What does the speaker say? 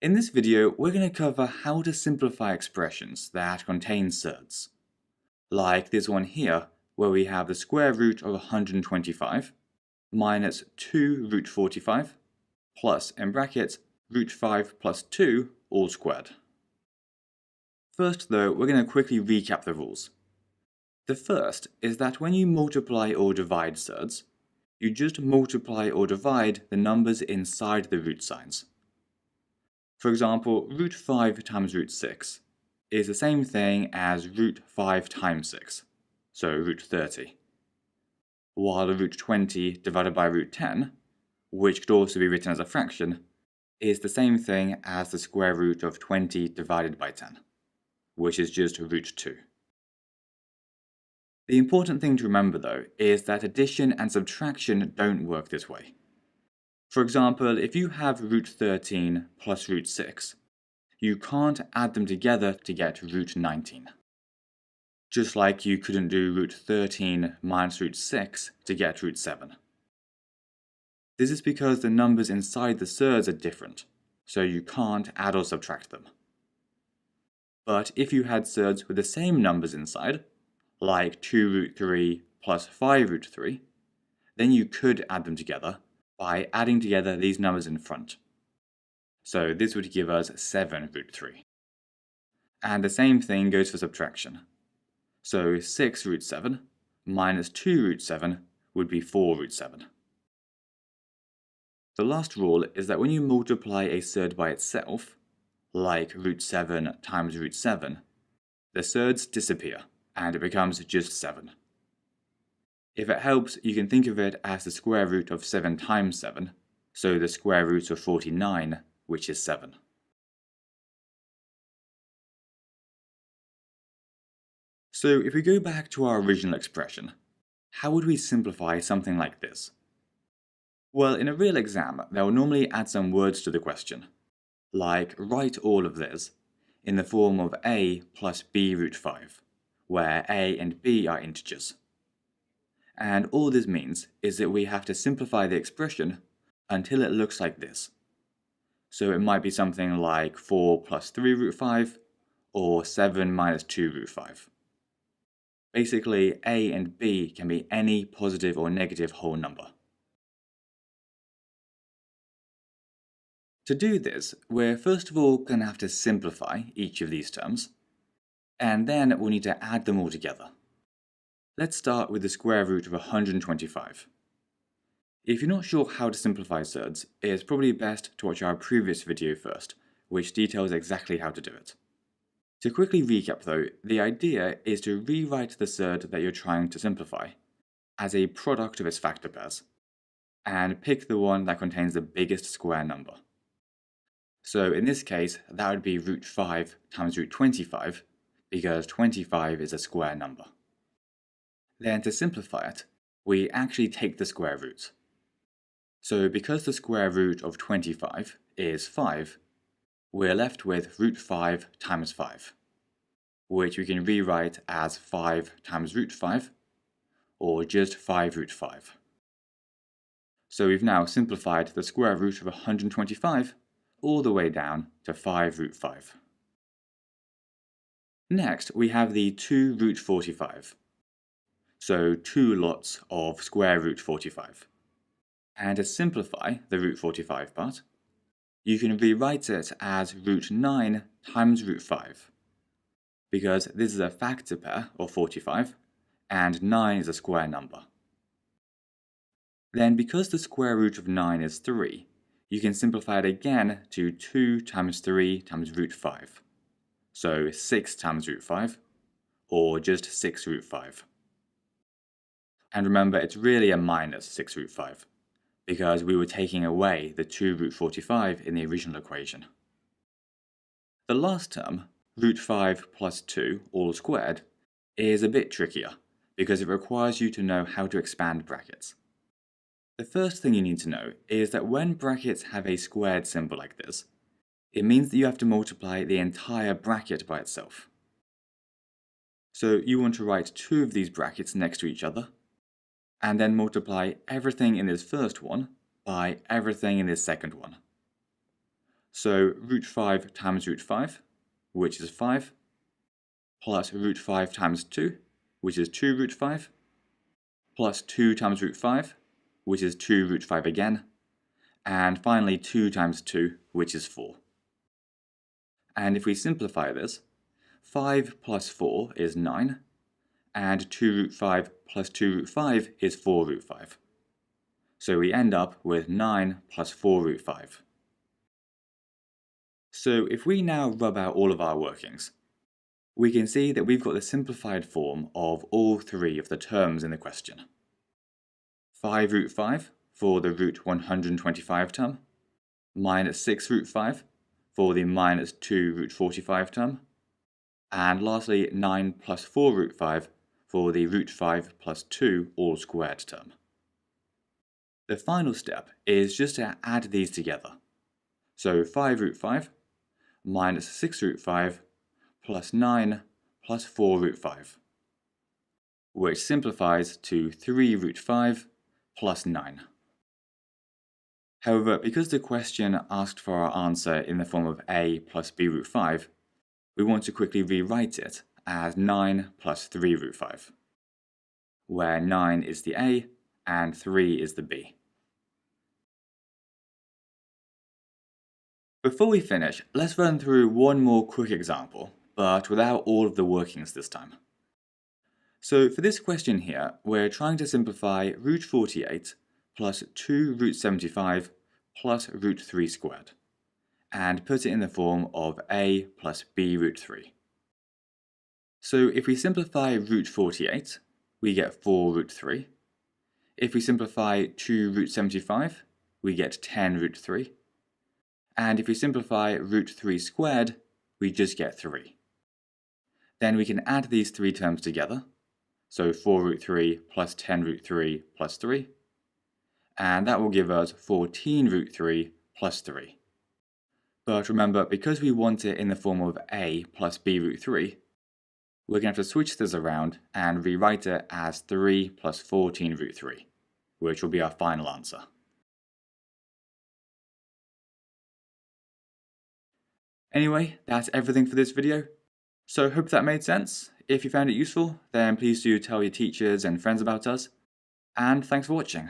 In this video, we're going to cover how to simplify expressions that contain surds. Like this one here, where we have the square root of 125 minus 2 root 45 plus, in brackets, root 5 plus 2 all squared. First though, we're going to quickly recap the rules. The first is that when you multiply or divide surds, you just multiply or divide the numbers inside the root signs. For example, root 5 times root 6 is the same thing as root 5 times 6, so root 30. While root 20 divided by root 10, which could also be written as a fraction, is the same thing as the square root of 20 divided by 10, which is just root 2. The important thing to remember though is that addition and subtraction don't work this way. For example, if you have root 13 plus root 6, you can't add them together to get root 19. Just like you couldn't do root 13 minus root 6 to get root 7. This is because the numbers inside the surds are different, so you can't add or subtract them. But if you had surds with the same numbers inside, like 2 root 3 plus 5 root 3, then you could add them together by adding together these numbers in front. So this would give us 7 root 3. And the same thing goes for subtraction. So 6 root 7 minus 2 root 7 would be 4 root 7. The last rule is that when you multiply a surd by itself, like root 7 times root 7, the surds disappear and it becomes just 7. If it helps, you can think of it as the square root of 7 times 7, so the square root of 49, which is 7. So if we go back to our original expression, how would we simplify something like this? Well, in a real exam, they'll normally add some words to the question, like write all of this in the form of a plus b root 5, where a and b are integers. And all this means is that we have to simplify the expression until it looks like this. So it might be something like 4 plus 3 root 5, or 7 minus 2 root 5. Basically, a and b can be any positive or negative whole number. To do this, we're first of all going to have to simplify each of these terms, and then we'll need to add them all together. Let's start with the square root of 125. If you're not sure how to simplify surds, it's probably best to watch our previous video first, which details exactly how to do it. To quickly recap though, the idea is to rewrite the surd that you're trying to simplify as a product of its factor pairs, and pick the one that contains the biggest square number. So in this case, that would be root 5 times root 25, because 25 is a square number. Then to simplify it, we actually take the square root. So because the square root of 25 is 5, we're left with root 5 times 5, which we can rewrite as 5 times root 5, or just 5 root 5. So we've now simplified the square root of 125 all the way down to 5 root 5. Next, we have the 2 root 45. So 2 lots of square root 45. And to simplify the root 45 part, you can rewrite it as root 9 times root 5, because this is a factor pair of 45, and 9 is a square number. Then because the square root of 9 is 3, you can simplify it again to 2 times 3 times root 5, so 6 times root 5, or just 6 root 5. And remember, it's really a minus 6 root 5, because we were taking away the 2 root 45 in the original equation. The last term, root 5 plus 2 all squared, is a bit trickier, because it requires you to know how to expand brackets. The first thing you need to know is that when brackets have a squared symbol like this, it means that you have to multiply the entire bracket by itself. So you want to write 2 of these brackets next to each other, and then multiply everything in this first one by everything in this second one. So root 5 times root 5, which is 5, plus root 5 times 2, which is 2 root 5, plus 2 times root 5, which is 2 root 5 again, and finally 2 times 2, which is 4. And if we simplify this, 5 plus 4 is 9, and 2 root 5 plus 2 root 5 is 4 root 5. So we end up with 9 plus 4 root 5. So if we now rub out all of our workings, we can see that we've got the simplified form of all three of the terms in the question. 5 root 5 for the root 125 term, minus 6 root 5 for the minus 2 root 45 term, and lastly 9 plus 4 root 5 for the root 5 plus 2 all squared term. The final step is just to add these together. So 5 root 5 minus 6 root 5 plus 9 plus 4 root 5, which simplifies to 3 root 5 plus 9. However, because the question asked for our answer in the form of a plus b root 5, we want to quickly rewrite it as 9 plus 3 root 5, where 9 is the a and 3 is the b. Before we finish, let's run through one more quick example, but without all of the workings this time. So for this question here, we're trying to simplify root 48 plus 2 root 75 plus root 3 squared, and put it in the form of a plus b root 3. So if we simplify root 48, we get 4 root 3. If we simplify 2 root 75, we get 10 root 3. And if we simplify root 3 squared, we just get 3. Then we can add these three terms together, so 4 root 3 plus 10 root 3 plus 3, and that will give us 14 root 3 plus 3. But remember, because we want it in the form of a plus b root 3, we're going to have to switch this around and rewrite it as 3 plus 14 root 3, which will be our final answer. Anyway, that's everything for this video. So hope that made sense. If you found it useful, then please do tell your teachers and friends about us. And thanks for watching.